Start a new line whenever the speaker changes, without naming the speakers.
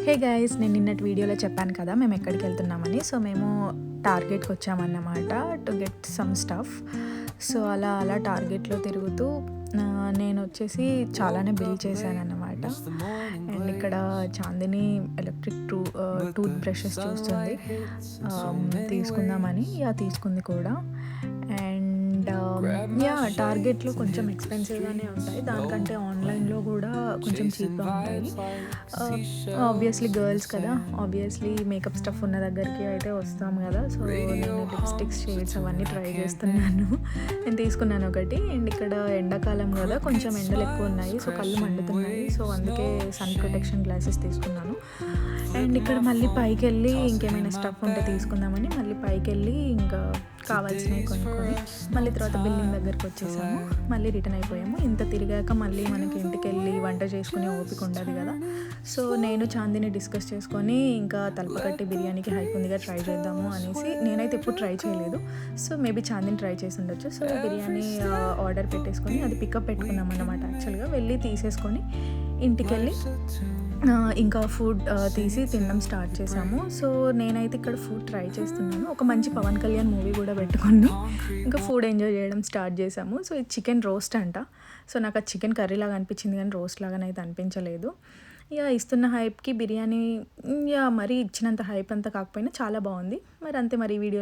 Hey guys, నేను నిన్నటి వీడియోలో చెప్పాను కదా మేము ఎక్కడికి వెళ్తున్నామని. సో మేము టార్గెట్కి వచ్చామన్నమాట to get some stuff. So అలా టార్గెట్లో తిరుగుతూ నేను వచ్చేసి చాలానే బిల్ చేశానన్నమాట. అండ్ ఇక్కడ చాందిని ఎలక్ట్రిక్ టూత్ బ్రషెస్ చూస్తుంది, తీసుకుందామని. తీసుకుంది కూడా. అండ్ టార్గెట్లో కొంచెం ఎక్స్పెన్సివ్గానే ఉంటాయి, దానికంటే ఆన్లైన్లో కూడా కొంచెం చీప్గా ఉంటాయి. ఆబ్వియస్లీ గర్ల్స్ కదా, ఆబ్వియస్లీ మేకప్ స్టఫ్ ఉన్న దగ్గరికి అయితే వస్తాము కదా. సో నేను లిప్స్టిక్స్ షేడ్స్ అవన్నీ ట్రై చేస్తున్నాను. నేను తీసుకున్నాను ఒకటి. అండ్ ఇక్కడ ఎండాకాలం కదా, కొంచెం ఎండలు ఎక్కువ ఉన్నాయి, సో కళ్ళు మండుతున్నాయి. సో అందుకే సన్ ప్రొటెక్షన్ గ్లాసెస్ తీసుకున్నాను. అండ్ ఇక్కడ మళ్ళీ పైకి వెళ్ళి ఇంకేమైనా స్టఫ్ ఉంటే తీసుకుందామని మళ్ళీ పైకి వెళ్ళి ఇంకా కావాల్సినవి కొనుక్కొని మళ్ళీ తర్వాత బిల్డింగ్ దగ్గరికి వచ్చేసాము. మళ్ళీ రిటర్న్ అయిపోయాము. ఇంత తిరిగాక మళ్ళీ మనకి ఇంటికి వెళ్ళి వంట చేసుకునే ఓపిక ఉండదు కదా. సో నేను చాందిని డిస్కస్ చేసుకొని ఇంకా తలపకట్టి బిర్యానీకి హైప్ ఉందిగా ట్రై చేద్దాము అనేసి. నేనైతే ఎప్పుడు ట్రై చేయలేదు, సో మేబీ చాందిని ట్రై చేసి ఉండొచ్చు. సో బిర్యానీ ఆర్డర్ పెట్టేసుకొని అది పికప్ పెట్టుకున్నాం అన్నమాట. యాక్చువల్గా వెళ్ళి తీసేసుకొని ఇంటికి వెళ్ళి ఇంకా ఫుడ్ తీసి తినడం స్టార్ట్ చేసాము. సో నేనైతే ఇక్కడ ఫుడ్ ట్రై చేస్తున్నాను. ఒక మంచి పవన్ కళ్యాణ్ మూవీ కూడా పెట్టుకుని ఇంకా ఫుడ్ ఎంజాయ్ చేయడం స్టార్ట్ చేసాము. సో ఇది చికెన్ రోస్ట్ అంట. సో నాకు అది చికెన్ కర్రీ లాగా అనిపించింది కానీ రోస్ట్ లాగానైతే అనిపించలేదు. ఇస్తున్న హైప్కి బిర్యానీ మరీ ఇచ్చినంత హైప్ అంతా కాకపోయినా చాలా బాగుంది. మరి అంతే, మరి ఈ వీడియో